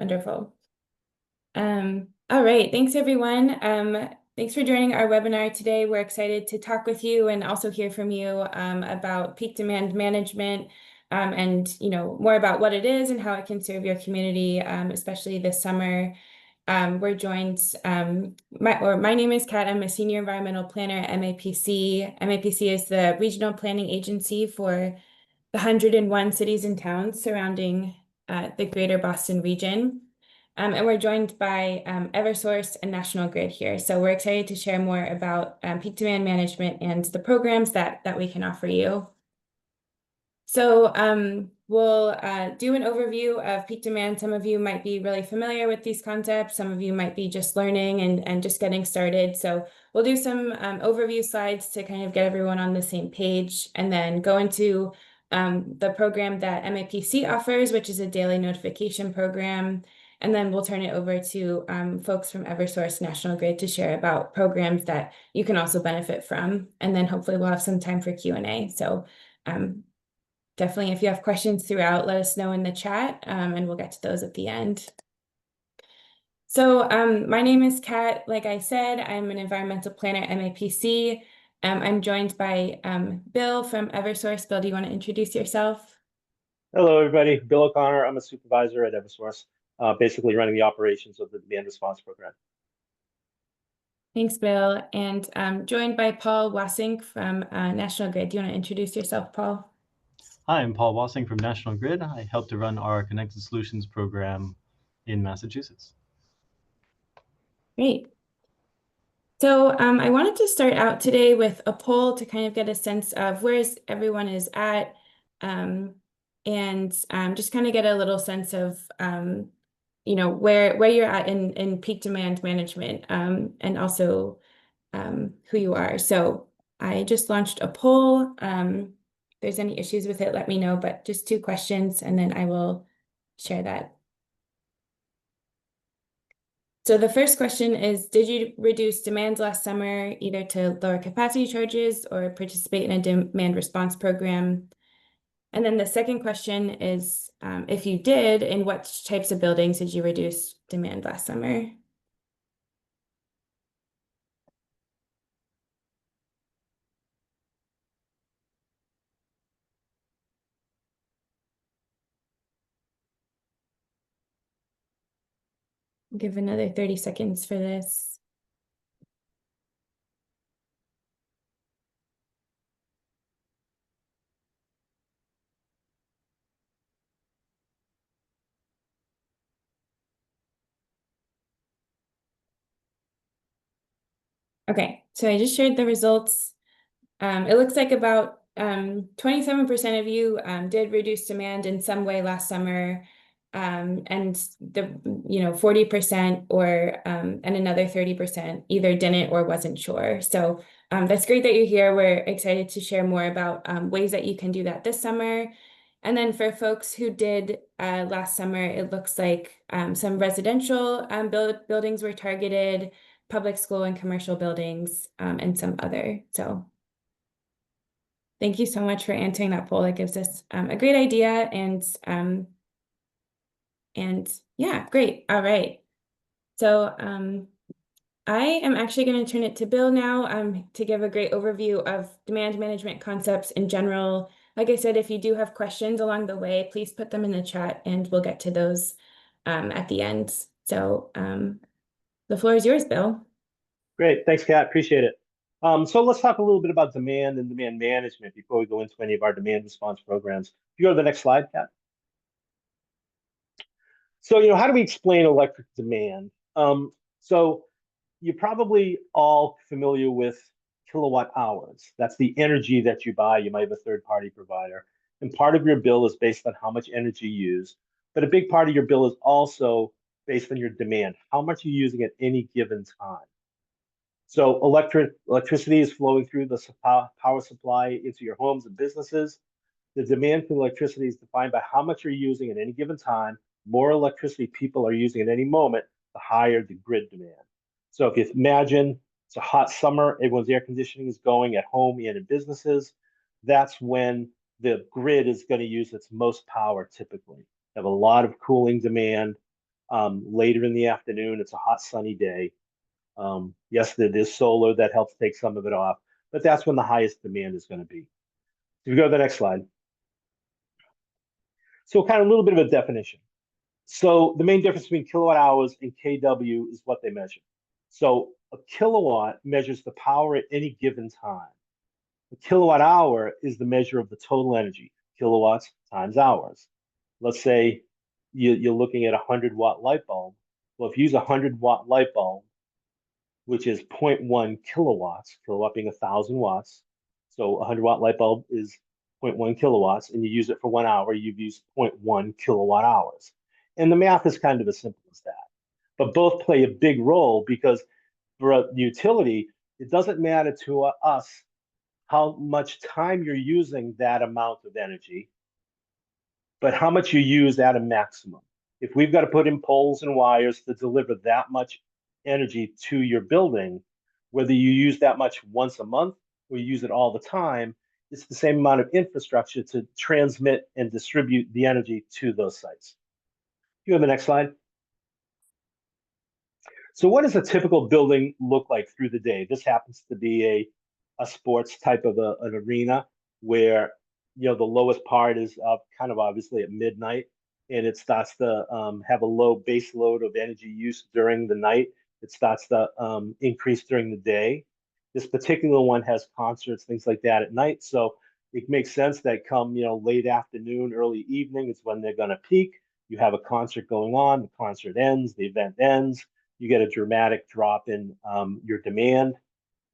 Wonderful. All right, thanks everyone. Thanks for joining our webinar today. We're excited to talk with you and also hear from you about peak demand management and more about what it is and how it can serve your community, especially this summer. We're joined, my name is Kat. I'm a senior environmental planner at MAPC. MAPC is the regional planning agency for the 101 cities and towns surrounding the greater Boston region. And we're joined by Eversource and National Grid here. So we're excited to share more about peak demand management and the programs that we can offer you. So we'll do an overview of peak demand. Some of you might be really familiar with these concepts. Some of you might be just learning and just getting started. So we'll do some overview slides to kind of get everyone on the same page and then go into the program that MAPC offers, which is a daily notification program. And then we'll turn it over to folks from Eversource National Grid to share about programs that you can also benefit from. And then hopefully we'll have some time for Q&A. So definitely, if you have questions throughout, let us know in the chat, and we'll get to those at the end. So my name is Kat. Like I said, I'm an environmental planner at MAPC. I'm joined by Bill from Eversource. Bill, do you want to introduce yourself? Hello, everybody. Bill O'Connor. I'm a supervisor at Eversource, basically running the operations of the demand response program. Thanks, Bill. And joined by Paul Wassink from National Grid. Do you want to introduce yourself, Paul? Hi, I'm Paul Wassink from National Grid. I help to run our Connected Solutions program in Massachusetts. Great. So I wanted to start out today with a poll to kind of get a sense of where everyone is at and just kind of get a little sense of where you're at in peak demand management and also who you are. So I just launched a poll. If there's any issues with it, let me know, but just 2 questions and then I will share that. So the first question is, did you reduce demand last summer either to lower capacity charges or participate in a demand response program? And then the second question is, if you did, in what types of buildings did you reduce demand last summer? Give another 30 seconds for this. Okay, so I just shared the results. It looks like about 27% of you did reduce demand in some way last summer, and the 40% or and another 30% either didn't or wasn't sure. So that's great that you're here. We're excited to share more about ways that you can do that this summer. And then for folks who did last summer, it looks like some residential buildings were targeted, public school and commercial buildings, and some other. So thank you so much for answering that poll. That gives us a great idea and yeah, great. All right. So I am actually going to turn it to Bill now to give a great overview of demand management concepts in general. Like I said, if you do have questions along the way, please put them in the chat and we'll get to those at the end. So the floor is yours, Bill. Great. Thanks, Kat. Appreciate it. So let's talk a little bit about demand and demand management before we go into any of our demand response programs. If you go to the next slide, Kat. So, how do we explain electric demand? So you're probably all familiar with kilowatt hours. That's the energy that you buy. You might have a third-party provider. And part of your bill is based on how much energy you use. But a big part of your bill is also based on your demand, how much you're using at any given time. So electricity is flowing through the power supply into your homes and businesses. The demand for electricity is defined by how much you're using at any given time. More electricity people are using at any moment, the higher the grid demand. So if you imagine it's a hot summer, everyone's air conditioning is going at home and in businesses, that's when the grid is going to use its most power typically. You have a lot of cooling demand. Later in the afternoon, it's a hot sunny day. Yes, there is solar that helps take some of it off, but that's when the highest demand is going to be. If you go to the next slide. So kind of a little bit of a definition. So the main difference between kilowatt hours and kW is what they measure. So a kilowatt measures the power at any given time. A kilowatt hour is the measure of the total energy, kilowatts times hours. Let's say you're looking at a 100-watt light bulb. Well, if you use a 100-watt light bulb, which is 0.1 kilowatts, kilowatt being 1,000 watts. So a 100-watt light bulb is 0.1 kilowatts, and you use it for 1 hour, you've used 0.1 kilowatt hours. And the math is kind of as simple as that. But both play a big role because for a utility, it doesn't matter to us how much time you're using that amount of energy, but how much you use at a maximum. If we've got to put in poles and wires to deliver that much energy to your building, whether you use that much once a month or you use it all the time, it's the same amount of infrastructure to transmit and distribute the energy to those sites. You have the next slide. So what does a typical building look like through the day? This happens to be a sports type of an arena where the lowest part is kind of obviously at midnight, and it starts to have a low base load of energy use during the night. It starts to increase during the day. This particular one has concerts, things like that at night. So it makes sense that come late afternoon, early evening is when they're going to peak. You have a concert going on, the concert ends, the event ends. You get a dramatic drop in your demand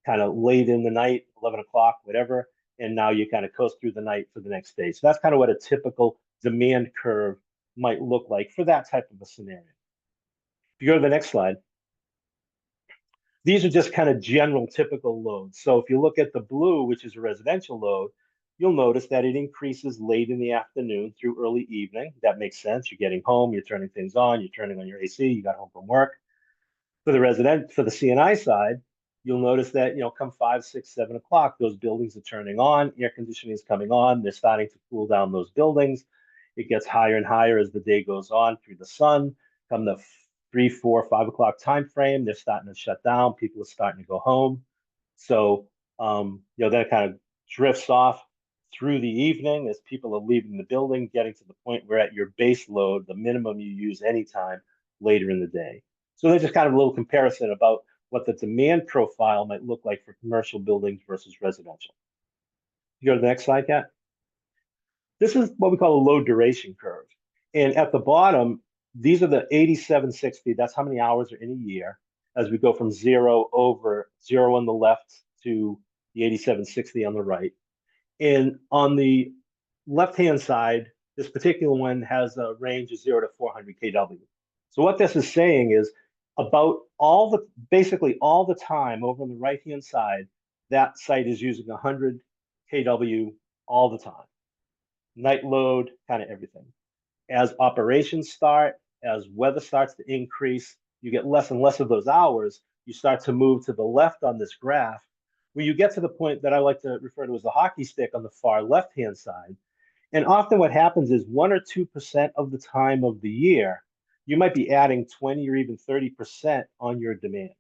kind of late in the night, 11 o'clock, whatever. And now you kind of coast through the night for the next day. So that's kind of what a typical demand curve might look like for that type of a scenario. If you go to the next slide, these are just kind of general typical loads. So if you look at the blue, which is a residential load, you'll notice that it increases late in the afternoon through early evening. That makes sense. You're getting home, you're turning things on, you're turning on your AC, you got home from work. For the CNI side, you'll notice that come 5, 6, 7 o'clock, those buildings are turning on, air conditioning is coming on, they're starting to cool down those buildings. It gets higher and higher as the day goes on through the sun. Come the 3, 4, 5 o'clock time frame, they're starting to shut down. People are starting to go home. So then it kind of drifts off through the evening as people are leaving the building, getting to the point where at your base load, the minimum you use anytime later in the day. So there's just kind of a little comparison about what the demand profile might look like for commercial buildings versus residential. You go to the next slide, Kat. This is what we call a load duration curve. And at the bottom, these are the 8760. That's how many hours are in a year as we go from zero on the left to the 8760 on the right. And on the left-hand side, this particular one has a range of 0 to 400 kW. So what this is saying is about basically all the time over on the right-hand side, that site is using 100 kW all the time. Night load, kind of everything. As operations start, as weather starts to increase, you get less and less of those hours. You start to move to the left on this graph, where you get to the point that I like to refer to as the hockey stick on the far left-hand side. And often what happens is 1 or 2% of the time of the year, you might be adding 20 or even 30% on your demand.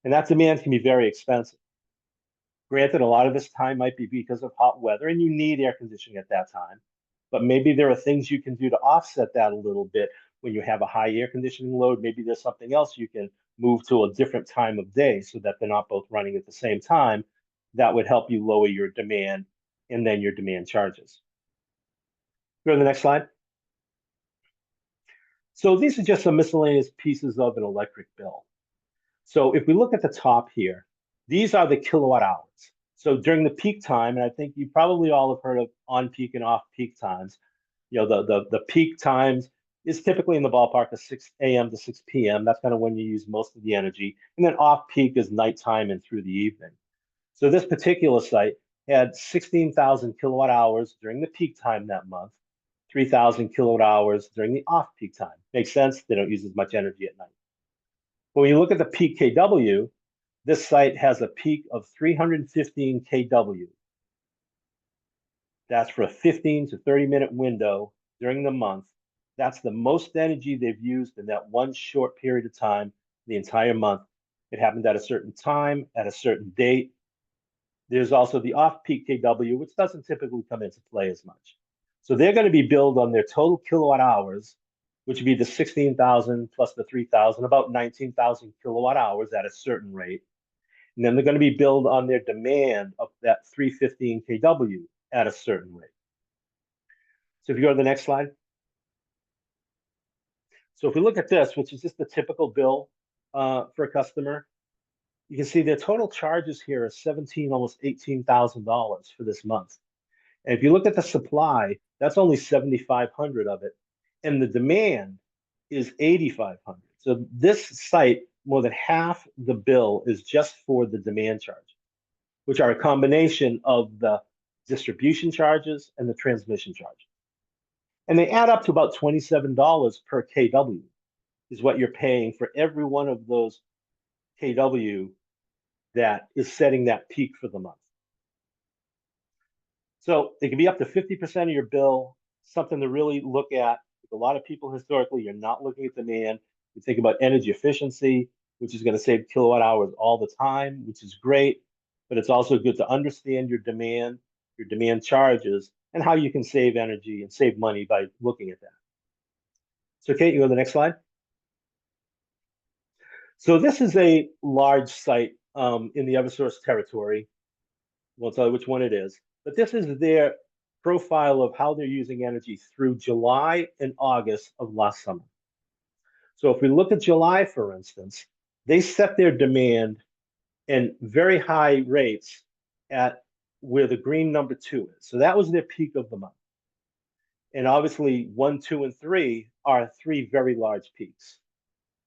And that demand can be very expensive. Granted, a lot of this time might be because of hot weather and you need air conditioning at that time. But maybe there are things you can do to offset that a little bit when you have a high air conditioning load. Maybe there's something else you can move to a different time of day so that they're not both running at the same time. That would help you lower your demand and then your demand charges. Go to the next slide. So these are just some miscellaneous pieces of an electric bill. So if we look at the top here, these are the kilowatt hours. So during the peak time, and I think you probably all have heard of on-peak and off-peak times, the peak times is typically in the ballpark of 6 a.m. to 6 p.m. That's kind of when you use most of the energy. And then off-peak is nighttime and through the evening. So this particular site had 16,000 kilowatt hours during the peak time that month, 3,000 kilowatt hours during the off-peak time. Makes sense, they don't use as much energy at night. But when you look at the peak kW, this site has a peak of 315 kW. That's for a 15 to 30 minute window during the month That's the most energy they've used in that one short period of time, the entire month. It happened at a certain time, at a certain date. There's also the off-peak KW, which doesn't typically come into play as much. So they're going to be billed on their total kilowatt hours, which would be the 16,000 plus the 3,000, about 19,000 kilowatt hours at a certain rate. And then they're going to be billed on their demand of that 315 kW at a certain rate. So if you go to the next slide. So if we look at this, which is just the typical bill for a customer, you can see their total charges here are almost $18,000 for this month. And if you look at the supply, that's only 7,500 of it, and the demand is 8,500. So this site, more than half the bill is just for the demand charge, which are a combination of the distribution charges and the transmission charges. And they add up to about $27 per kW is what you're paying for every one of those kW that is setting that peak for the month. So it can be up to 50% of your bill, something to really look at. With a lot of people historically, you're not looking at demand. You think about energy efficiency, which is going to save kilowatt hours all the time, which is great. But it's also good to understand your demand charges, and how you can save energy and save money by looking at that. So Kate, you go to the next slide. So this is a large site in the Eversource territory. Won't tell you which one it is, but this is their profile of how they're using energy through July and August of last summer. So if we look at July, for instance, they set their demand in very high rates at where the green number 2 is. So that was their peak of the month. And obviously 1, 2, and 3 are 3 very large peaks.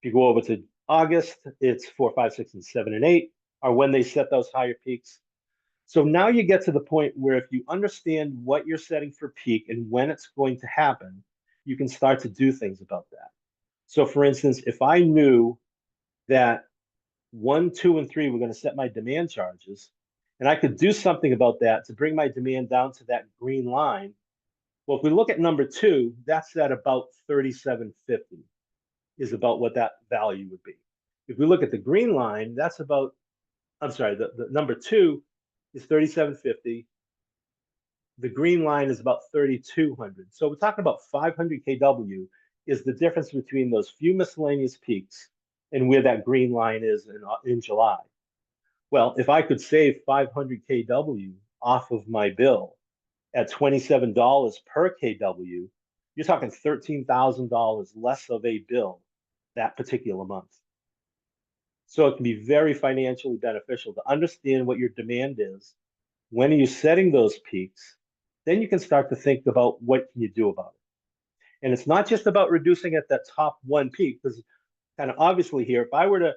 If you go over to August, it's 4, 5, 6, and 7, and 8 are when they set those higher peaks. So now you get to the point where if you understand what you're setting for peak and when it's going to happen, you can start to do things about that. So for instance, if I knew that 1, 2, and 3 were going to set my demand charges, and I could do something about that to bring my demand down to that green line. Well, if we look at number 2, that's at about 37.50 is about what that value would be. If we look at the green line, that's about, I'm sorry, the number 2 is 37.50. The green line is about 3,200. So we're talking about 500 kW is the difference between those few miscellaneous peaks and where that green line is in July. Well, if I could save 500 kW off of my bill at $27 per kW, you're talking $13,000 less of a bill that particular month. So it can be very financially beneficial to understand what your demand is. When are you setting those peaks? Then you can start to think about what can you do about it. And it's not just about reducing at that top 1 peak, because kind of obviously here, if I were to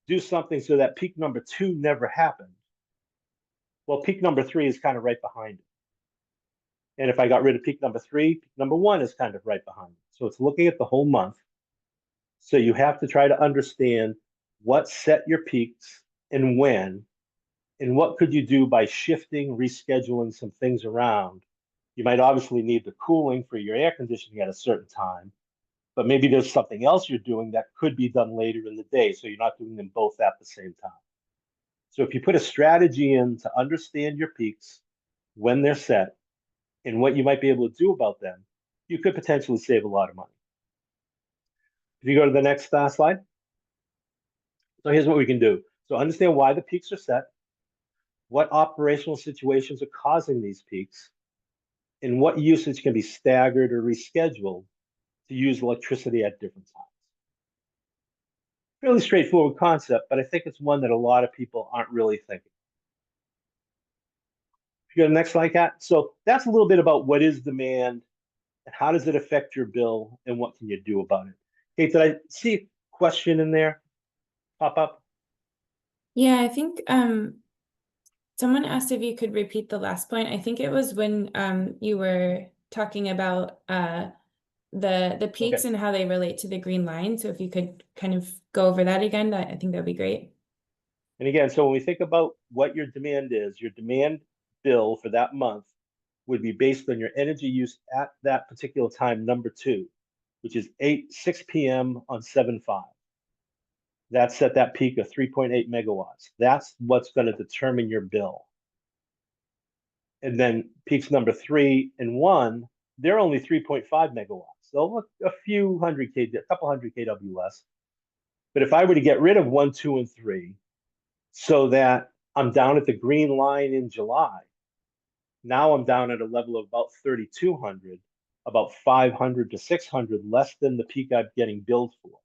do something so that peak number 2 never happened, well, peak number 3 is kind of right behind it. And if I got rid of peak number 3, peak number 1 is kind of right behind it. So it's looking at the whole month. So you have to try to understand what set your peaks and when, and what could you do by shifting, rescheduling some things around. You might obviously need the cooling for your air conditioning at a certain time, but maybe there's something else you're doing that could be done later in the day, so you're not doing them both at the same time. So if you put a strategy in to understand your peaks, when they're set, and what you might be able to do about them, you could potentially save a lot of money. If you go to the next slide. So here's what we can do. So understand why the peaks are set, what operational situations are causing these peaks, and what usage can be staggered or rescheduled to use electricity at different times. Fairly straightforward concept, but I think it's one that a lot of people aren't really thinking. If you go to the next slide, Kat. So that's a little bit about what is demand and how does it affect your bill and what can you do about it. Kate, did I see a question in there pop up? Yeah, I think someone asked if you could repeat the last point. I think it was when you were talking about the peaks Okay. and how they relate to the green line. So if you could kind of go over that again, I think that'd be great. And again, so when we think about what your demand is, your demand bill for that month would be based on your energy use at that particular time, number 2. which is 6 p.m. on 7/5. That's at that peak of 3.8 megawatts. That's what's going to determine your bill. And then peaks number 3 and 1, they're only 3.5 megawatts. So a few hundred K, a couple hundred kW less. But if I were to get rid of 1, 2, and 3, so that I'm down at the green line in July, now I'm down at a level of about 3,200, about 500 to 600 less than the peak I'm getting billed for.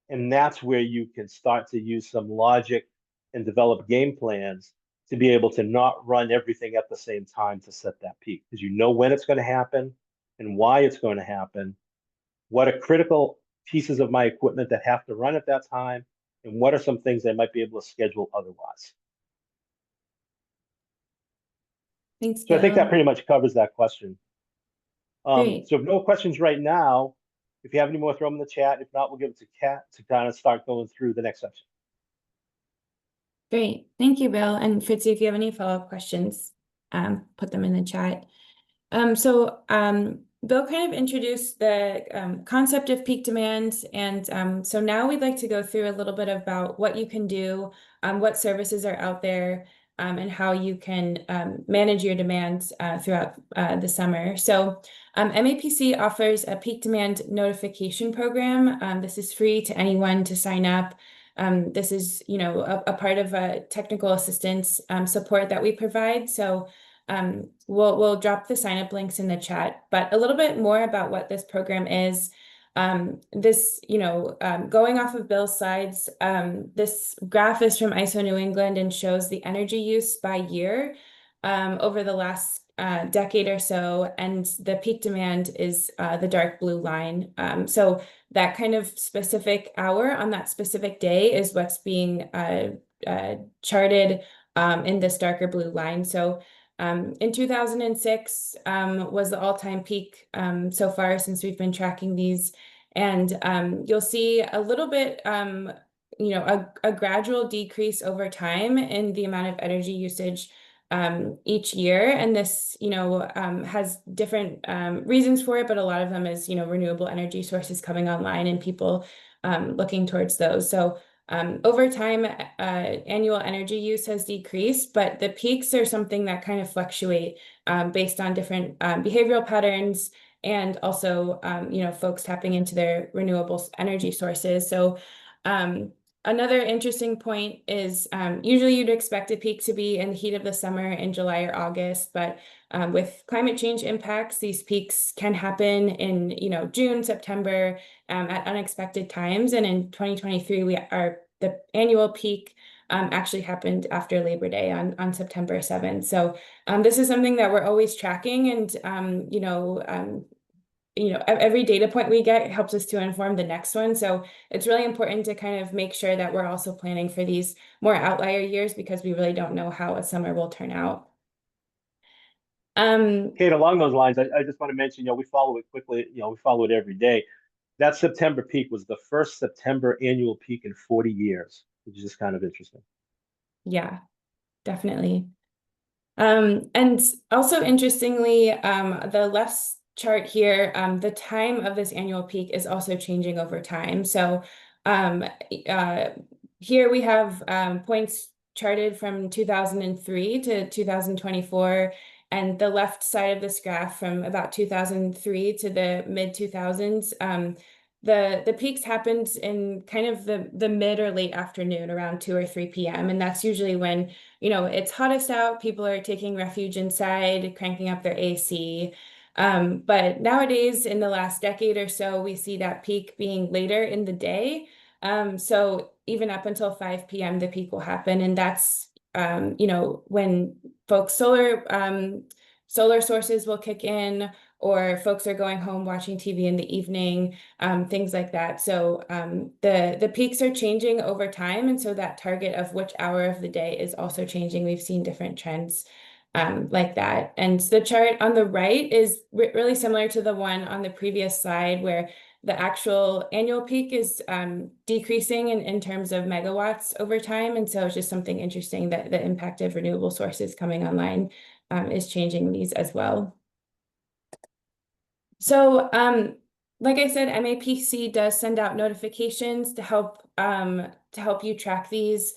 And that's where you can start to use some logic and develop game plans to be able to not run everything at the same time to set that peak, because you know when it's going to happen and why it's going to happen, what are critical pieces of my equipment that have to run at that time, and what are some things I might be able to schedule otherwise. Thanks, So I think that Bill. pretty much covers that question. Great. So if no questions right now, if you have any more, throw them in the chat. If not, we'll give it to Kat to kind of start going through the next section. Great. Thank you, Bill. And Fritzy, if you have any follow-up questions, put them in the chat. Bill kind of introduced the concept of peak demand. And so now we'd like to go through a little bit about what you can do, what services are out there, and how you can manage your demand throughout the summer. So MAPC offers a peak demand notification program. This is free to anyone to sign up. This is, a part of a technical assistance support that we provide. So we'll drop the sign up links in the chat, but a little bit more about what this program is. Going off of Bill's slides, this graph is from ISO New England and shows the energy use by year over the last decade or so, and the peak demand is the dark blue line. So that kind of specific hour on that specific day is what's being charted in this darker blue line. So in 2006 was the all-time peak so far since we've been tracking these. And you'll see a little bit, a gradual decrease over time in the amount of energy usage each year. And this, has different reasons for it, but a lot of them is, renewable energy sources coming online and people looking towards those. So over time, annual energy use has decreased, but the peaks are something that kind of fluctuate based on different behavioral patterns and also, folks tapping into their renewable energy sources. So another interesting point is usually you'd expect a peak to be in the heat of the summer in July or August, but with climate change impacts, these peaks can happen in, June, September, at unexpected times. And in 2023, the annual peak actually happened after Labor Day on September 7th. So this is something that we're always tracking, and every data point we get helps us to inform the next one. So it's really important to kind of make sure that we're also planning for these more outlier years, because we really don't know how a summer will turn out. Kate, along those lines, I just want to mention, we follow it quickly, we follow it every day. That September peak was the first September annual peak in 40 years, which is just kind of interesting. Yeah, definitely. And also interestingly, the left chart here, the time of this annual peak is also changing over time. So here we have points charted from 2003 to 2024. And the left side of this graph from about 2003 to the mid 2000s, the peaks happened in kind of the mid or late afternoon around 2 or 3 p.m. And that's usually when, it's hottest out, people are taking refuge inside, cranking up their AC. But nowadays, in the last decade or so, we see that peak being later in the day. So even up until 5 p.m., the peak will happen. And that's, when folks' solar sources will kick in, or folks are going home watching TV in the evening, things like that. So the peaks are changing over time. And so that target of which hour of the day is also changing. We've seen different trends like that. And the chart on the right is really similar to the one on the previous slide, where the actual annual peak is decreasing in terms of megawatts over time. And so it's just something interesting that the impact of renewable sources coming online is changing these as well. So like I said, MAPC does send out notifications to help you track these.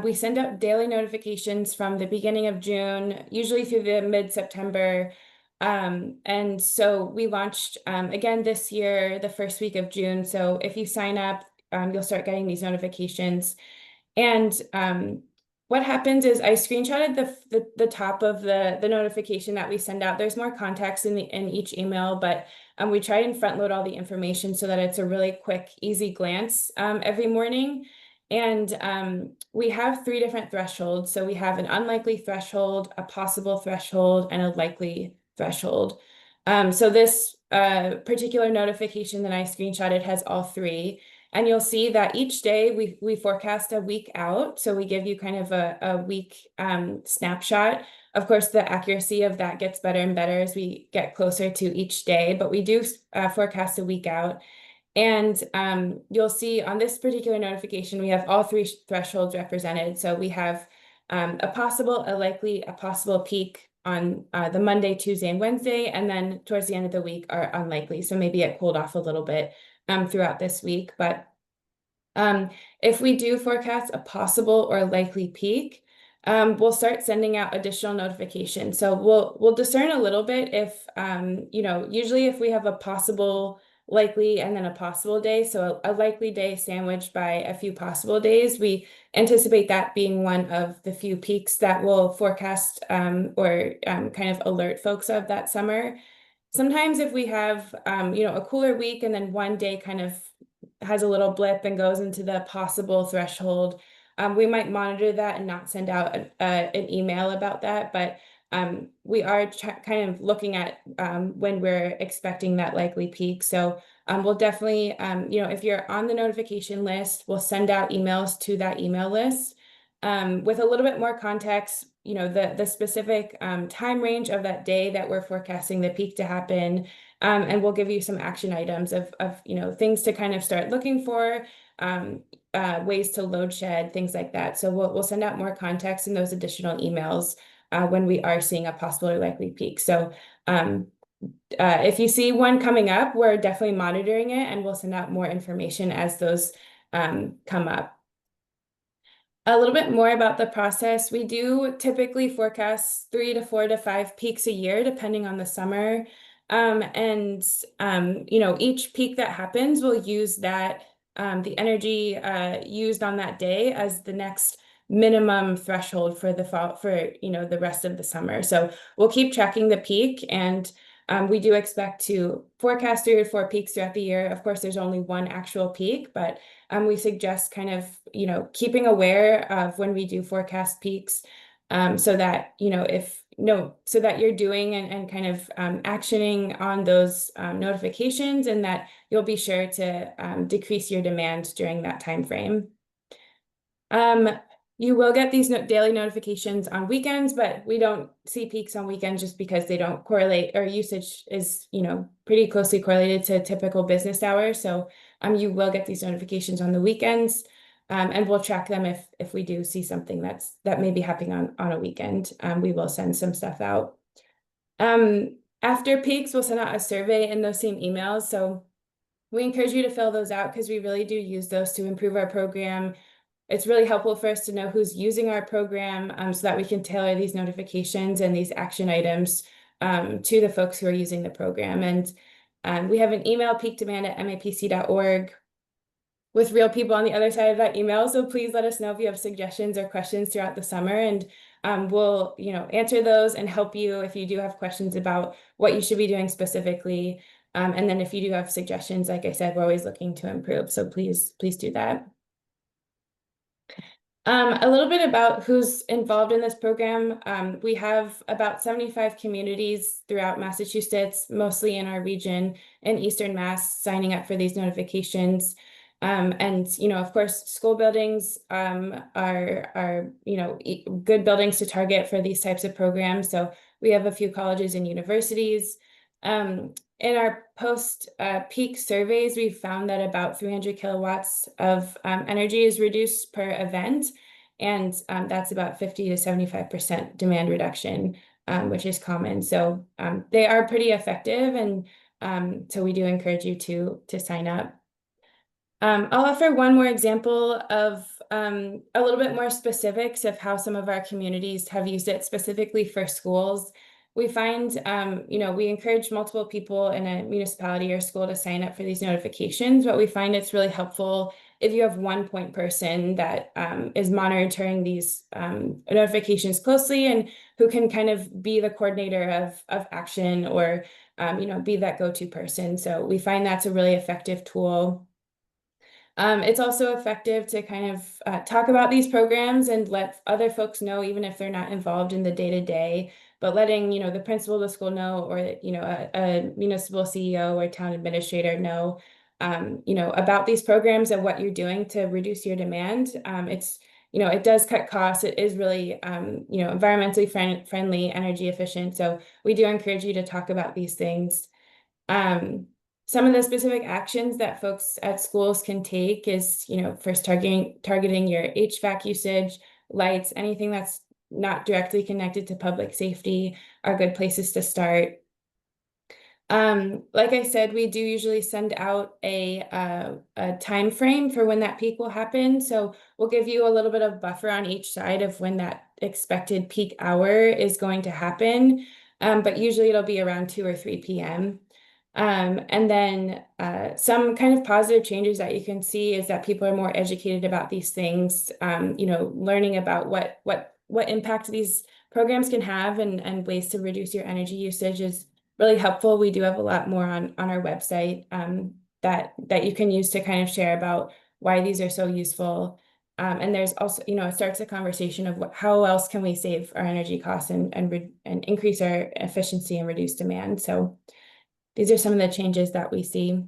We send out daily notifications from the beginning of June, usually through the mid-September. And so we launched again this year, the first week of June. So if you sign up, you'll start getting these notifications. And what happens is I screenshotted the top of the notification that we send out. There's more context in each email, but we try and front load all the information so that it's a really quick, easy glance every morning. And we have 3 different thresholds. So we have an unlikely threshold, a possible threshold, and a likely threshold. So this particular notification that I screenshotted has all 3. And you'll see that each day we forecast a week out. So we give you kind of a week snapshot. Of course, the accuracy of that gets better and better as we get closer to each day, but we do forecast a week out. And you'll see on this particular notification, we have all 3 thresholds represented. So we have a possible, a likely, a possible peak on the Monday, Tuesday, and Wednesday. And then towards the end of the week are unlikely. So maybe it cooled off a little bit throughout this week. But if we do forecast a possible or likely peak, we'll start sending out additional notifications. So we'll discern a little bit if, usually if we have a possible, likely, and then a possible day, so a likely day sandwiched by a few possible days, we anticipate that being one of the few peaks that will forecast or kind of alert folks of that summer. Sometimes if we have, a cooler week and then one day kind of has a little blip and goes into the possible threshold, we might monitor that and not send out an email about that. But we are kind of looking at when we're expecting that likely peak. So we'll definitely, if you're on the notification list, we'll send out emails to that email list with a little bit more context, the specific time range of that day that we're forecasting the peak to happen. And we'll give you some action items of things to kind of start looking for, ways to load shed, things like that. So we'll send out more context in those additional emails when we are seeing a possible or likely peak. So if you see one coming up, we're definitely monitoring it, and we'll send out more information as those come up. A little bit more about the process. We do typically forecast 3 to 4 to 5 peaks a year, depending on the summer. Each peak that happens, we'll use that, the energy used on that day as the next minimum threshold for the fall, for, the rest of the summer. So we'll keep tracking the peak, and we do expect to forecast 3 or 4 peaks throughout the year. Of course, there's only one actual peak, but we suggest kind of, keeping aware of when we do forecast peaks, so that, so that you're doing and kind of actioning on those notifications, and that you'll be sure to decrease your demand during that time frame. You will get these daily notifications on weekends, but we don't see peaks on weekends just because they don't correlate, or usage is, pretty closely correlated to typical business hours. So you will get these notifications on the weekends, and we'll track them if we do see something that may be happening on a weekend. We will send some stuff out. After peaks, we'll send out a survey in those same emails. So we encourage you to fill those out because we really do use those to improve our program. It's really helpful for us to know who's using our program, so that we can tailor these notifications and these action items to the folks who are using the program. And we have an email, peakdemand@mapc.org, with real people on the other side of that email. So please let us know if you have suggestions or questions throughout the summer, and we'll answer those and help you if you do have questions about what you should be doing specifically. And then if you do have suggestions, like I said, we're always looking to improve. So please do that. A little bit about who's involved in this program. We have about 75 communities throughout Massachusetts, mostly in our region in Eastern Mass, signing up for these notifications. Of course, school buildings are good buildings to target for these types of programs. So we have a few colleges and universities. In our post-peak surveys, we found that about 300 kilowatts of energy is reduced per event, and that's about 50 to 75% demand reduction, which is common. So they are pretty effective, and So we do encourage you to sign up. I'll offer one more example of a little bit more specifics of how some of our communities have used it specifically for schools. We find, we encourage multiple people in a municipality or school to sign up for these notifications, but we find it's really helpful if you have one point person that is monitoring these notifications closely and who can kind of be the coordinator of action or, be that go-to person. So we find that's a really effective tool. It's also effective to kind of talk about these programs and let other folks know, even if they're not involved in the day-to-day, but letting, the principal of the school know, or, a municipal CEO or town administrator know, about these programs and what you're doing to reduce your demand. It does cut costs. It is really, environmentally friendly, energy efficient. So we do encourage you to talk about these things. Some of the specific actions that folks at schools can take is, first targeting your HVAC usage, lights, anything that's not directly connected to public safety are good places to start. Like I said, we do usually send out a time frame for when that peak will happen. So we'll give you a little bit of buffer on each side of when that expected peak hour is going to happen. But usually it'll be around 2 or 3 p.m. And then some kind of positive changes that you can see is that people are more educated about these things, learning about what impact these programs can have and ways to reduce your energy usage is really helpful. We do have a lot more on our website that you can use to kind of share about why these are so useful. And there's also, it starts a conversation of how else can we save our energy costs and increase our efficiency and reduce demand. So these are some of the changes that we see.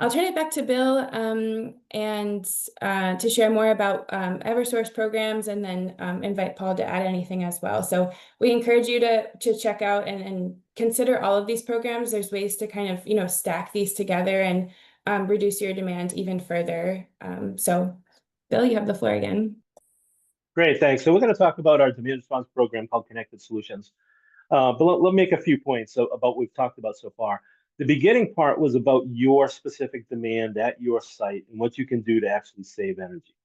I'll turn it back to Bill and to share more about Eversource programs, and then invite Paul to add anything as well. So we encourage you to check out and consider all of these programs. There's ways to kind of, stack these together and reduce your demand even further. So Bill, you have the floor again. Great, thanks. So we're going to talk about our demand response program called Connected Solutions. But let me make a few points about what we've talked about so far. The beginning part was about your specific demand at your site and what you can do to actually save energy.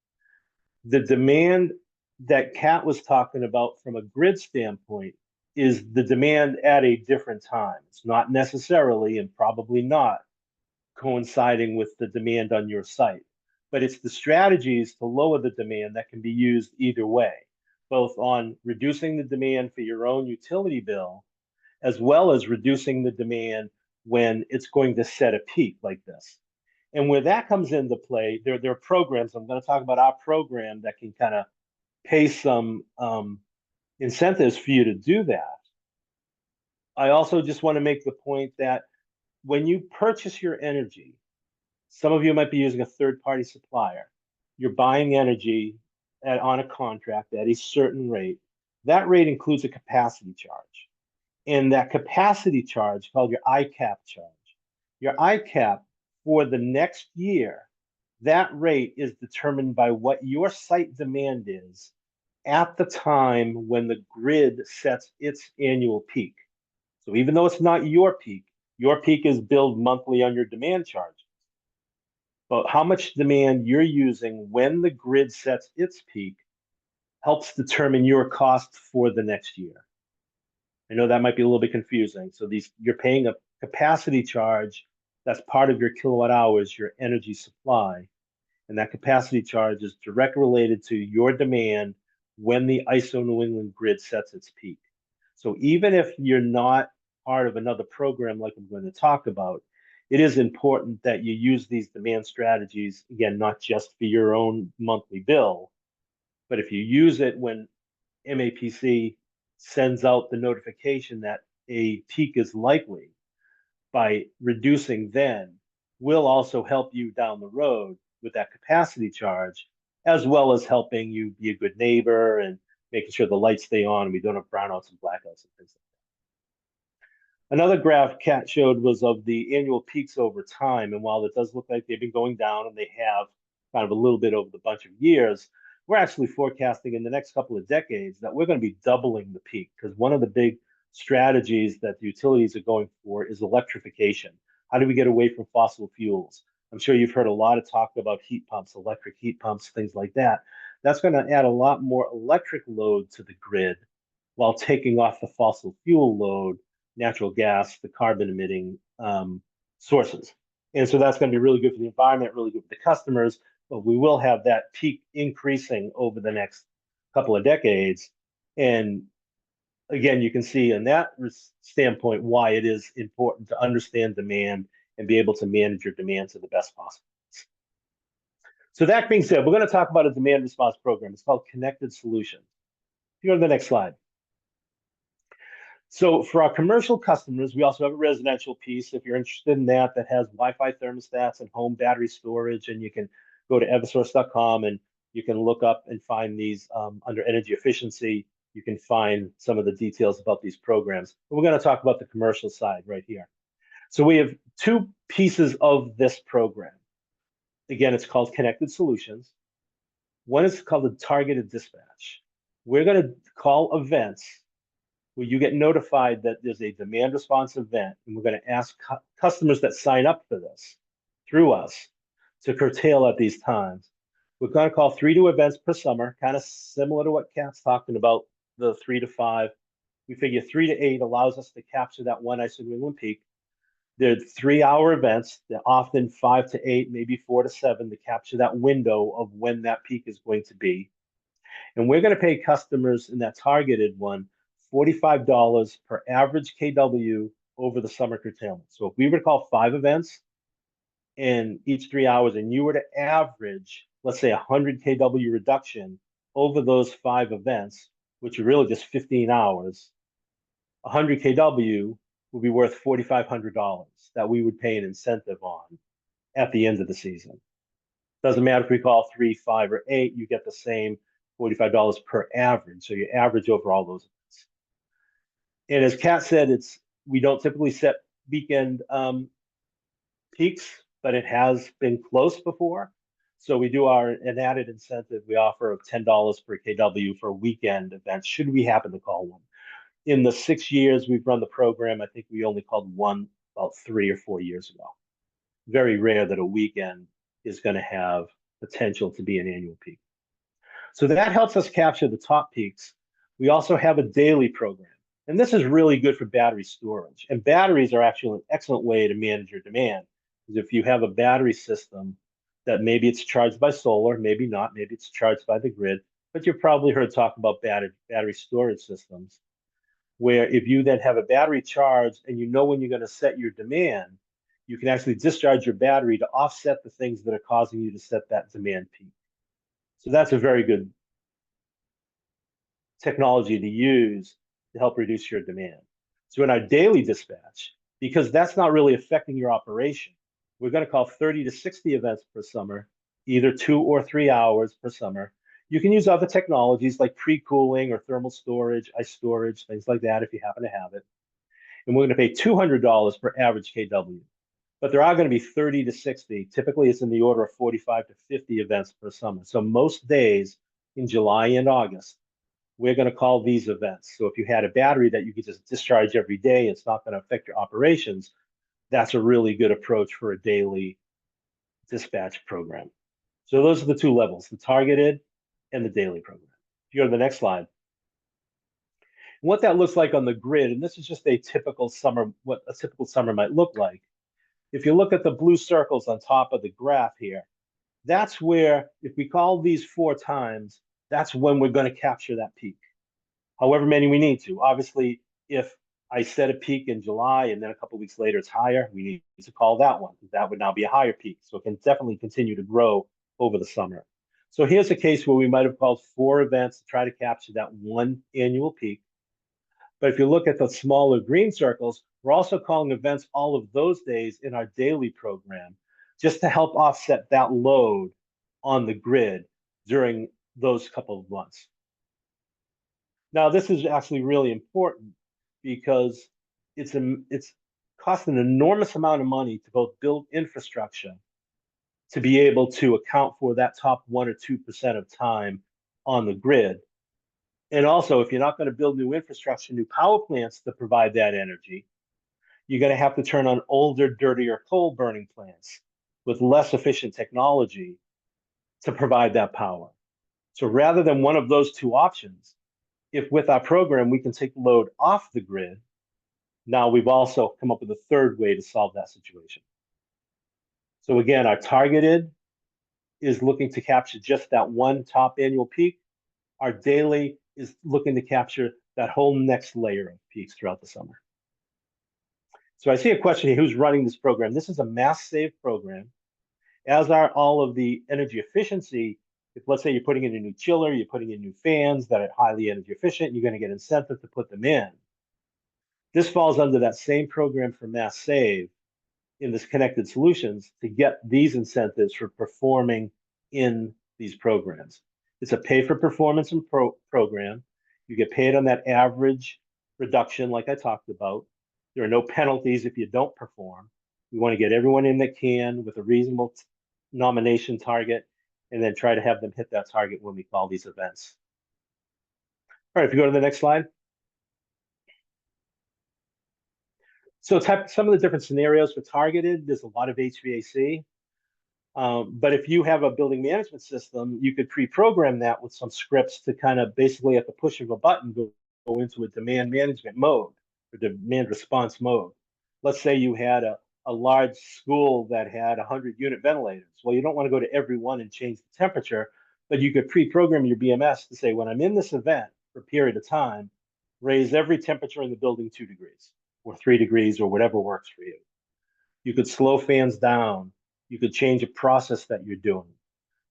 The demand that Kat was talking about from a grid standpoint is the demand at a different time. It's not necessarily, and probably not, coinciding with the demand on your site, but it's the strategies to lower the demand that can be used either way, both on reducing the demand for your own utility bill, as well as reducing the demand when it's going to set a peak like this. And where that comes into play, there are programs. I'm going to talk about our program that can kind of pay some incentives for you to do that. I also just want to make the point that when you purchase your energy, some of you might be using a third-party supplier. You're buying energy on a contract at a certain rate. That rate includes a capacity charge. And that capacity charge, called your ICAP charge, your ICAP for the next year, that rate is determined by what your site demand is at the time when the grid sets its annual peak. So even though it's not your peak is billed monthly on your demand charge. But how much demand you're using when the grid sets its peak helps determine your cost for the next year. I know that might be a little bit confusing. So you're paying a capacity charge that's part of your kilowatt hours, your energy supply. And that capacity charge is directly related to your demand when the ISO New England grid sets its peak. So even if you're not part of another program like I'm going to talk about, it is important that you use these demand strategies, again, not just for your own monthly bill, but if you use it when MAPC sends out the notification that a peak is likely, by reducing then, will also help you down the road with that capacity charge, as well as helping you be a good neighbor and making sure the lights stay on and we don't have brownouts and blackouts and things like that. Another graph Kat showed was of the annual peaks over time. And while it does look like they've been going down, and they have kind of a little bit over the bunch of years, we're actually forecasting in the next couple of decades that we're going to be doubling the peak, because one of the big strategies that the utilities are going for is electrification. How do we get away from fossil fuels? I'm sure you've heard a lot of talk about heat pumps, electric heat pumps, things like that. That's going to add a lot more electric load to the grid while taking off the fossil fuel load, natural gas, the carbon emitting sources. And so that's going to be really good for the environment, really good for the customers, but we will have that peak increasing over the next couple of decades. And again, you can see in that standpoint why it is important to understand demand and be able to manage your demand to the best possible. So that being said, we're going to talk about a demand response program. It's called Connected Solutions. If you go to the next slide. So for our commercial customers, we also have a residential piece. If you're interested in that, that has Wi-Fi thermostats and home battery storage, and you can go to eversource.com and you can look up and find these under energy efficiency. You can find some of the details about these programs. But we're going to talk about the commercial side right here. So we have two pieces of this program. Again, it's called Connected Solutions. One is called the Targeted Dispatch. We're going to call events where you get notified that there's a demand response event, and we're going to ask customers that sign up for this through us to curtail at these times. We're going to call 3 to events per summer, kind of similar to what Kat's talking about, the 3 to 5. We figure 3 to 8 allows us to capture that one ISO New England peak. They're 3-hour events. They're often 5 to 8, maybe 4 to 7 to capture that window of when that peak is going to be. And we're going to pay customers in that targeted one $45 per average KW over the summer curtailment. So if we were to call 5 events in each 3 hours and you were to average, let's say 100 KW reduction over those 5 events, which are really just 15 hours, 100 KW would be worth $4,500 that we would pay an incentive on at the end of the season. Doesn't matter if we call 3, 5, or 8, you get the same $45 per average. So you average over all those events. And as Kat said, we don't typically set weekend peaks, but it has been close before. So we do an added incentive. We offer $10 per KW for weekend events, should we happen to call one. In the 6 years we've run the program, I think we only called one about 3 or 4 years ago. Very rare that a weekend is going to have potential to be an annual peak. So that helps us capture the top peaks. We also have a daily program. And this is really good for battery storage. And batteries are actually an excellent way to manage your demand. Because if you have a battery system that maybe it's charged by solar, maybe not, maybe it's charged by the grid, but you've probably heard talk about battery storage systems, where if you then have a battery charged and you know when you're going to set your demand, you can actually discharge your battery to offset the things that are causing you to set that demand peak. So that's a very good technology to use to help reduce your demand. So in our daily dispatch, because that's not really affecting your operation, we're going to call 30 to 60 events per summer, either 2 or 3 hours per summer. You can use other technologies like pre-cooling or thermal storage, ice storage, things like that if you happen to have it. And we're going to pay $200 per average KW. But there are going to be 30 to 60. Typically, it's in the order of 45 to 50 events per summer. So most days in July and August, we're going to call these events. So if you had a battery that you could just discharge every day, it's not going to affect your operations. That's a really good approach for a daily dispatch program. So those are the 2 levels, the targeted and the daily program. If you go to the next slide. What that looks like on the grid, and this is just a typical summer, what a typical summer might look like. If you look at the blue circles on top of the graph here, that's where, if we call these 4 times, that's when we're going to capture that peak. However many we need to. Obviously, if I set a peak in July and then a couple of weeks later it's higher, we need to call that one. That would now be a higher peak. So it can definitely continue to grow over the summer. So here's a case where we might have called 4 events to try to capture that one annual peak. But if you look at the smaller green circles, we're also calling events all of those days in our daily program, just to help offset that load on the grid during those couple of months. Now, this is actually really important because it's cost an enormous amount of money to both build infrastructure to be able to account for that top 1 or 2% of time on the grid. And also, if you're not going to build new infrastructure, new power plants to provide that energy, you're going to have to turn on older, dirtier coal burning plants with less efficient technology to provide that power. So rather than one of those two options, if with our program we can take load off the grid, now we've also come up with a third way to solve that situation. So again, our targeted is looking to capture just that one top annual peak. Our daily is looking to capture that whole next layer of peaks throughout the summer. So I see a question here, who's running this program? This is a mass save program, as are all of the energy efficiency. If let's say you're putting in a new chiller, you're putting in new fans that are highly energy efficient, you're going to get incentive to put them in. This falls under that same program for mass save in this connected solutions to get these incentives for performing in these programs. It's a pay for performance program. You get paid on that average reduction like I talked about. There are no penalties if you don't perform. We want to get everyone in that can with a reasonable nomination target and then try to have them hit that target when we call these events. All right, if you go to the next slide. So some of the different scenarios for targeted, there's a lot of HVAC. But if you have a building management system, you could pre-program that with some scripts to kind of basically at the push of a button go into a demand management mode or demand response mode. Let's say you had a large school that had 100 unit ventilators. Well, you don't want to go to every one and change the temperature, but you could pre-program your BMS to say, when I'm in this event for a period of time, raise every temperature in the building 2 degrees or 3 degrees or whatever works for you. You could slow fans down. You could change a process that you're doing,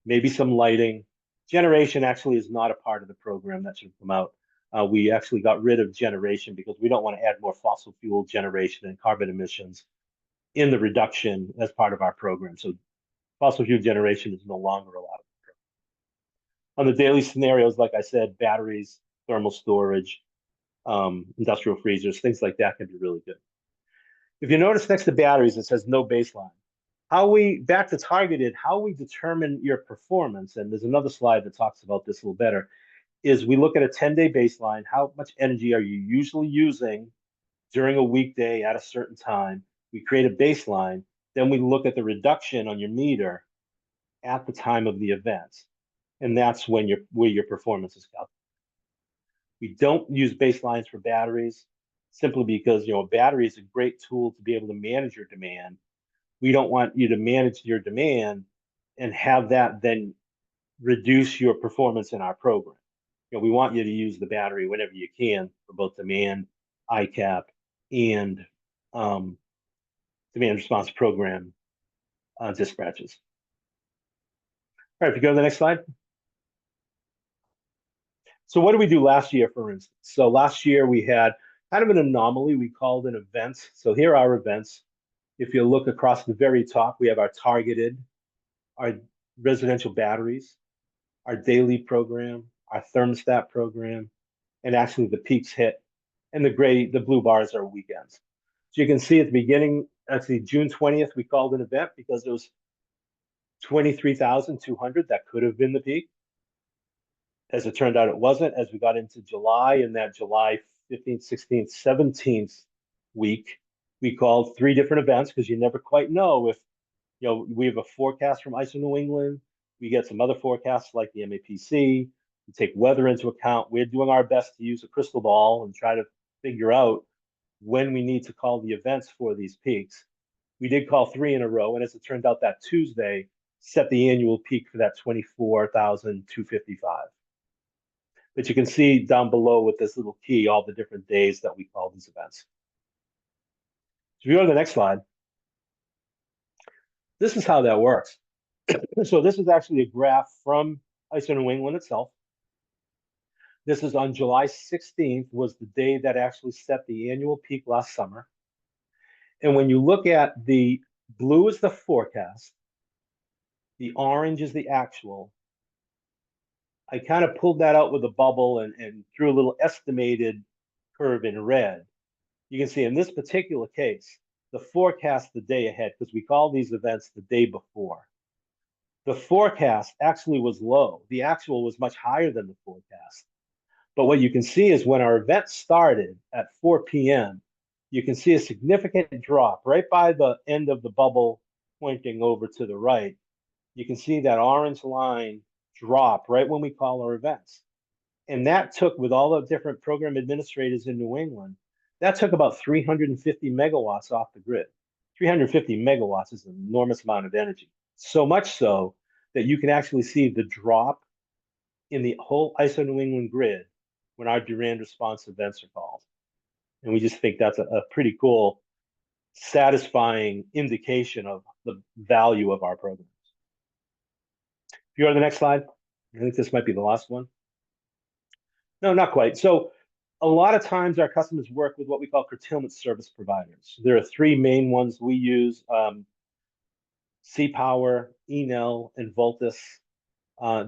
maybe some lighting. Generation actually is not a part of the program that should come out. We actually got rid of generation because we don't want to add more fossil fuel generation and carbon emissions in the reduction as part of our program. So fossil fuel generation is no longer allowed. On the daily scenarios, like I said, batteries, thermal storage, industrial freezers, things like that can be really good. If you notice next to batteries, it says no baseline. Back to targeted, how we determine your performance, and there's another slide that talks about this a little better, is we look at a 10-day baseline. How much energy are you usually using during a weekday at a certain time? We create a baseline. Then we look at the reduction on your meter at the time of the event. And that's when where your performance is calculated. We don't use baselines for batteries simply because a battery is a great tool to be able to manage your demand. We don't want you to manage your demand and have that then reduce your performance in our program. We want you to use the battery whenever you can for both demand, ICAP, and demand response program dispatches. All right, if you go to the next slide. So what did we do last year, for instance? So last year we had kind of an anomaly we called an events. So here are events. If you look across the very top, we have our targeted, our residential batteries, our daily program, our thermostat program, and actually the peaks hit. And the blue bars are weekends. So you can see at the beginning, actually June 20th, we called an event because it was 23,200. That could have been the peak. As it turned out, it wasn't. As we got into July, in that July 15th, 16th, 17th week, we called 3 different events because you never quite know if, we have a forecast from ISO New England. We get some other forecasts like the MAPC. We take weather into account. We're doing our best to use a crystal ball and try to figure out when we need to call the events for these peaks. We did call 3 in a row. And as it turned out, that Tuesday set the annual peak for that 24,255. But you can see down below with this little key, all the different days that we call these events. So if you go to the next slide, this is how that works. So this is actually a graph from ISO New England itself. This is on July 16th was the day that actually set the annual peak last summer. And when you look at the blue is the forecast, the orange is the actual. I kind of pulled that out with a bubble and drew a little estimated curve in red. You can see in this particular case, the forecast the day ahead, because we call these events the day before. The forecast actually was low. The actual was much higher than the forecast. But what you can see is when our event started at 4 p.m., you can see a significant drop right by the end of the bubble pointing over to the right. You can see that orange line drop right when we call our events. And that took, with all the different program administrators in New England, that took about 350 megawatts off the grid. 350 megawatts is an enormous amount of energy. So much so that you can actually see the drop in the whole ISO New England grid when our demand response events are called. And we just think that's a pretty cool, satisfying indication of the value of our programs. If you go to the next slide, I think this might be the last one. No, not quite. So a lot of times our customers work with what we call curtailment service providers. There are three main ones we use, CPower, Enel, and Voltus.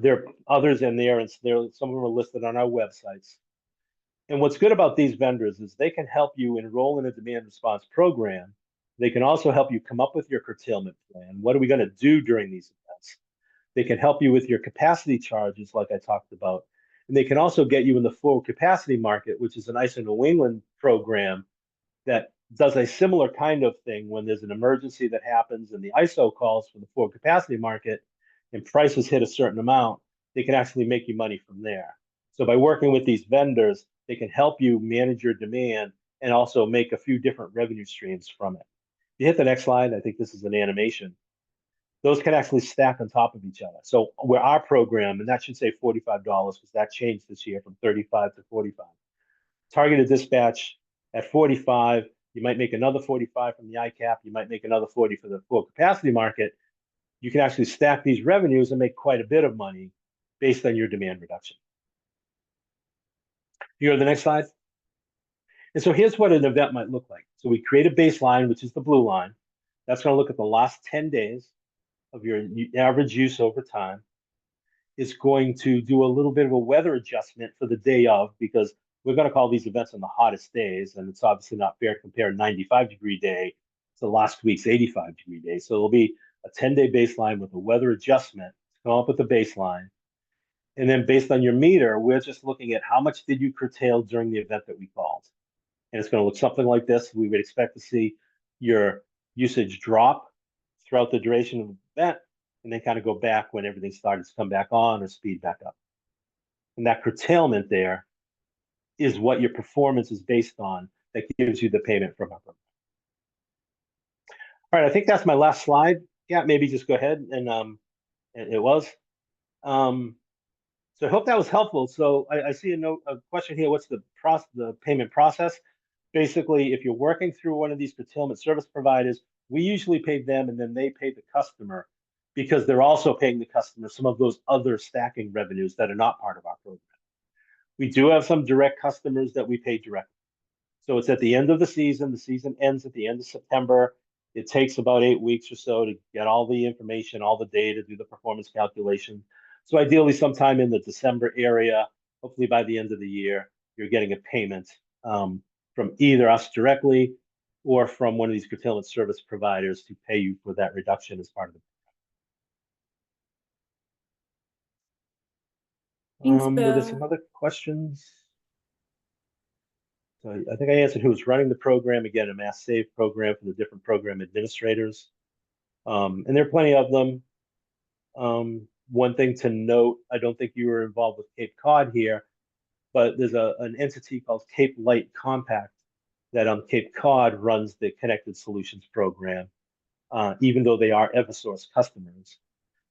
There are others in there, and some of them are listed on our websites. And what's good about these vendors is they can help you enroll in a demand response program. They can also help you come up with your curtailment plan. What are we going to do during these events? They can help you with your capacity charges, like I talked about. And they can also get you in the full capacity market, which is an ISO New England program that does a similar kind of thing when there's an emergency that happens and the ISO calls for the full capacity market and prices hit a certain amount, they can actually make you money from there. So by working with these vendors, they can help you manage your demand and also make a few different revenue streams from it. If you hit the next slide, I think this is an animation. Those can actually stack on top of each other. So where our program, and that should say $45 because that changed this year from 35 to 45. Targeted dispatch at 45, you might make another 45 from the ICAP, you might make another 40 for the full capacity market. You can actually stack these revenues and make quite a bit of money based on your demand reduction. You go to the next slide. And so here's what an event might look like. So we create a baseline, which is the blue line. That's going to look at the last 10 days of your average use over time. It's going to do a little bit of a weather adjustment for the day of, because we're going to call these events on the hottest days, and it's obviously not fair to compare a 95-degree day to last week's 85-degree day. So it'll be a 10-day baseline with a weather adjustment to come up with a baseline. And then based on your meter, we're just looking at how much did you curtail during the event that we called. And it's going to look something like this. We would expect to see your usage drop throughout the duration of the event, and then kind of go back when everything started to come back on or speed back up. And that curtailment there is what your performance is based on that gives you the payment from our program. All right, I think that's my last slide. Yeah, maybe just go ahead and it was. So I hope that was helpful. So I see a question here. What's the payment process? Basically, if you're working through one of these curtailment service providers, we usually pay them and then they pay the customer, because they're also paying the customer some of those other stacking revenues that are not part of our program. We do have some direct customers that we pay directly. So it's at the end of the season. The season ends at the end of September. It takes about 8 weeks or so to get all the information, all the data, do the performance calculation. So ideally sometime in the December area, hopefully by the end of the year, you're getting a payment from either us directly or from one of these curtailment service providers to pay you for that reduction as part of the Thanks, Were there some Bill. other questions? So I think I answered who's running the program. Again, a mass save program for the different program administrators. And there are plenty of them. One thing to note, I don't think you were involved with Cape Cod here, but there's an entity called Cape Light Compact that on Cape Cod runs the Connected Solutions program, even though they are Eversource customers.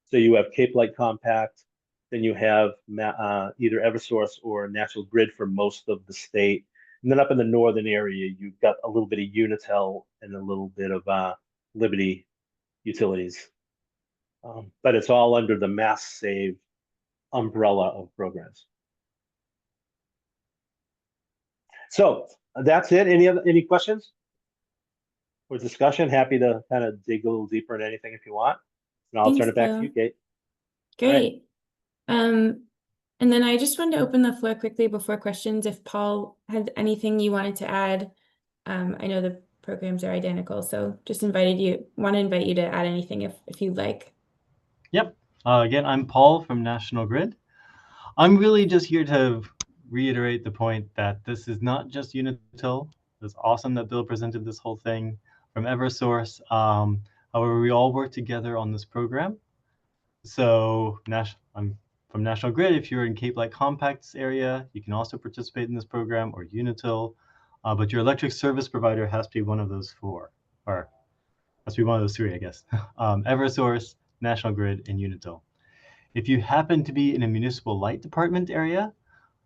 So you have Cape Light Compact, then you have either Eversource or National Grid for most of the state. And then up in the northern area, you've got a little bit of Unitel and a little bit of Liberty Utilities. But it's all under the Mass Save umbrella of programs. So that's it. Any questions or discussion? Happy to kind of dig a little deeper in anything if you want. And I'll turn it back to you, Kate. Great. And then I just wanted to open the floor quickly before questions. If Paul had anything you wanted to add, I know the programs are identical, so just want to invite you to add anything if you'd like. Yep. Again, I'm Paul from National Grid. I'm really just here to reiterate the point that this is not just Unitil. It's awesome that Bill presented this whole thing from Eversource. However, we all work together on this program. So I'm from National Grid. If you're in Cape Light Compacts area, you can also participate in this program, or Unitil. But your electric service provider has to be one of those four, or has to be one of those three, I guess. Eversource, National Grid, and Unitil. If you happen to be in a municipal light department area,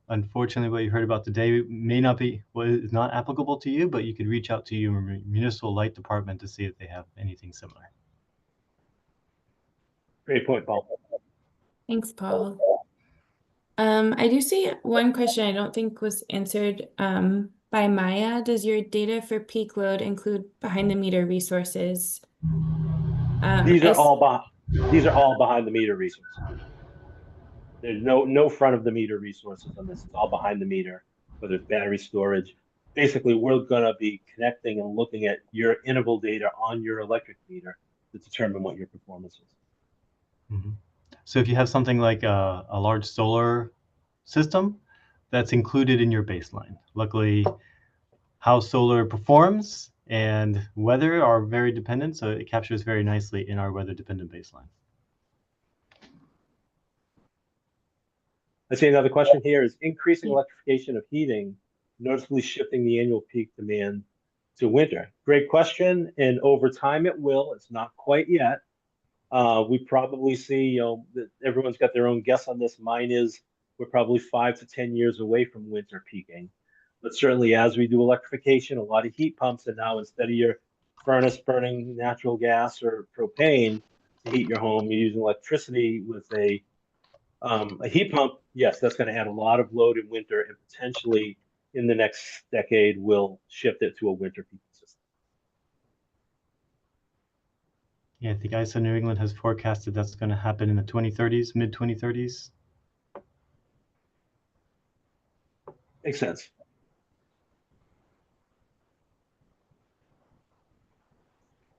unfortunately, what you heard about today may not be what is not applicable to you, but you could reach out to your municipal light department to see if they have anything similar. Great point, Paul. Thanks, Paul. I do see one question I don't think was answered by Maya. Does your data for peak load include behind the meter resources? These are all behind the meter resources. There's no front of the meter resources on this. It's all behind the meter, whether it's battery storage. Basically, we're going to be connecting and looking at your interval data on your electric meter to determine what your performance is. Mm-hmm. So if you have something like a large solar system, that's included in your baseline. Luckily, how solar performs and weather are very dependent, so it captures very nicely in our weather-dependent baseline. I see another question here is increasing electrification of heating, noticeably shifting the annual peak demand to winter. Great question, and over time it will. It's not quite yet. We probably see, that everyone's got their own guess on this. Mine is we're probably 5 to 10 years away from winter peaking. But certainly as we do electrification, a lot of heat pumps, and now instead of your furnace burning natural gas or propane to heat your home, you're using electricity with a heat pump. Yes, that's going to add a lot of load in winter, and potentially in the next decade will shift it to a winter peaking system. Yeah, I think ISO New England has forecasted that's going to happen in the 2030s, mid 2030s. Makes sense.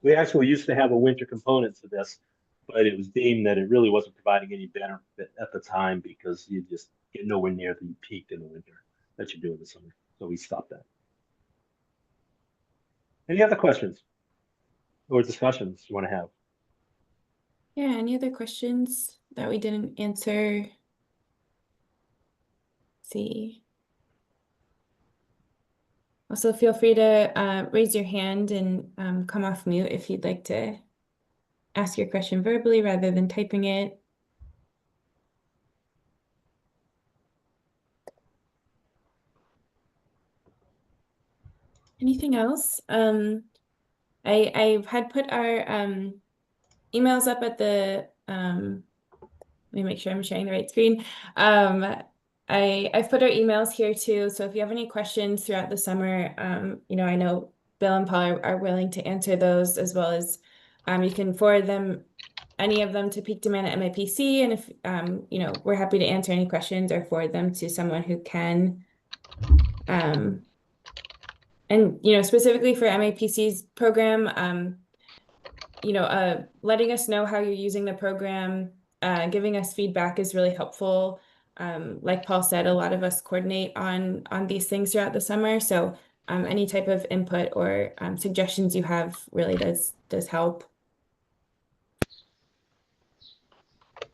We actually used to have a winter component to this, but it was deemed that it really wasn't providing any benefit at the time because you just get nowhere near the peak in the winter that you do in the summer. So we stopped that. Any other questions or discussions you want to have? Yeah, any other questions that we didn't answer? Let's see. Also, feel free to raise your hand and come off mute if you'd like to ask your question verbally rather than typing it. Anything else? I had put our emails up at the let me make sure I'm sharing the right screen. I've put our emails here too, so if you have any questions throughout the summer, I know Bill and Paul are willing to answer those, as well as you can forward them, any of them, to Peak Demand at MIPC, and if we're happy to answer any questions or forward them to someone who can. And specifically for MIPC's program, letting us know how you're using the program, giving us feedback is really helpful. Like Paul said, a lot of us coordinate on these things throughout the summer. So any type of input or suggestions you have really does help.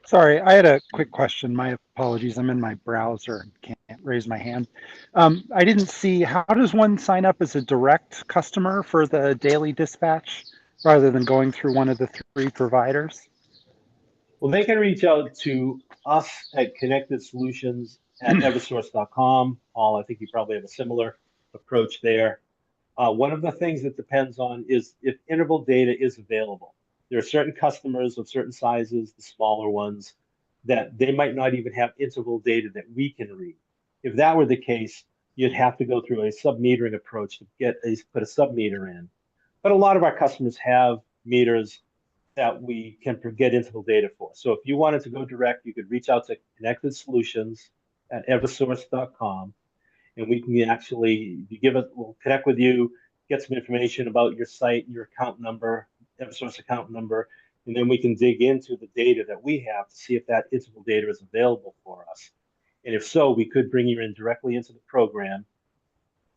Sorry, I had a quick question. My apologies. I'm in my browser and can't raise my hand. I didn't see, how does one sign up as a direct customer for the daily dispatch rather than going through one of the three providers? Well, they can reach out to us at Connected Solutions at eversource.com. Paul, I think you probably have a similar approach there. One of the things that depends on is if interval data is available. There are certain customers of certain sizes, the smaller ones, that they might not even have interval data that we can read. If that were the case, you'd have to go through a sub-metering approach to put a sub-meter in. But a lot of our customers have meters that we can get interval data for. So if you wanted to go direct, you could reach out to Connected Solutions at eversource.com, and we can actually we'll connect with you, get some information about your site, your account number, Eversource account number, and then we can dig into the data that we have to see if that interval data is available for us. And if so, we could bring you in directly into the program,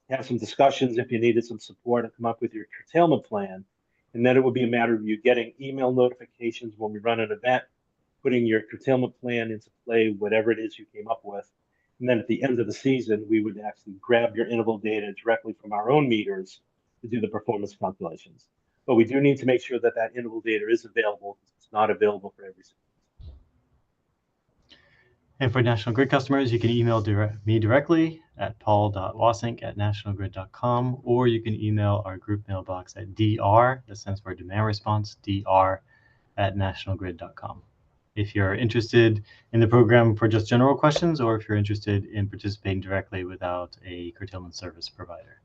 have some discussions if you needed some support, and come up with your curtailment plan. And then it would be a matter of you getting email notifications when we run an event, putting your curtailment plan into play, whatever it is you came up with. And then at the end of the season, we would actually grab your interval data directly from our own meters to do the performance calculations. But we do need to make sure that that interval data is available. It's not available for every season. And for National Grid customers, you can email me directly at paul.wasink@nationalgrid.com, or you can email our group mailbox at DR, that stands for demand response, dr@nationalgrid.com. If you're interested in the program for just general questions, or if you're interested in participating directly without a curtailment service provider.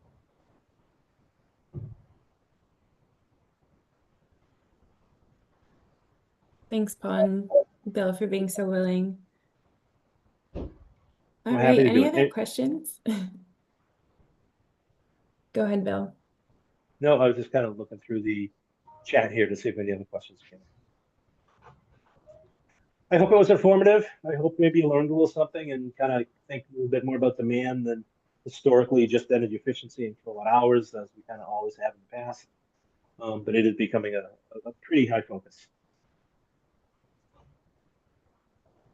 Thanks, Paul and Bill, for being so willing. All I'm right, happy to any do other it. questions? Go ahead, Bill. No, I was just kind of looking through the chat here to see if any other questions came in. I hope it was informative. I hope maybe you learned a little something and kind of think a little bit more about demand than historically just energy efficiency and kilowatt hours, as we kind of always have in the past. But it is becoming a pretty high focus.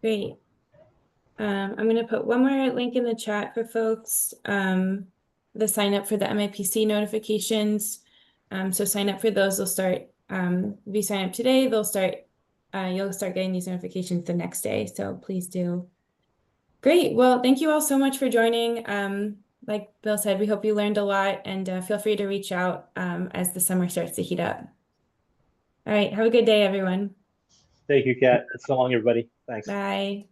Great. I'm going to put one more link in the chat for folks. The sign up for the MIPC notifications. So sign up for those. They'll start. If you sign up today, they'll start. You'll start getting these notifications the next day. So please do. Great. Well, thank you all so much for joining. Like Bill said, we hope you learned a lot, and feel free to reach out as the summer starts to heat up. All right. Have a good day, everyone. Thank you, Kat. So long, everybody. Thanks. Bye.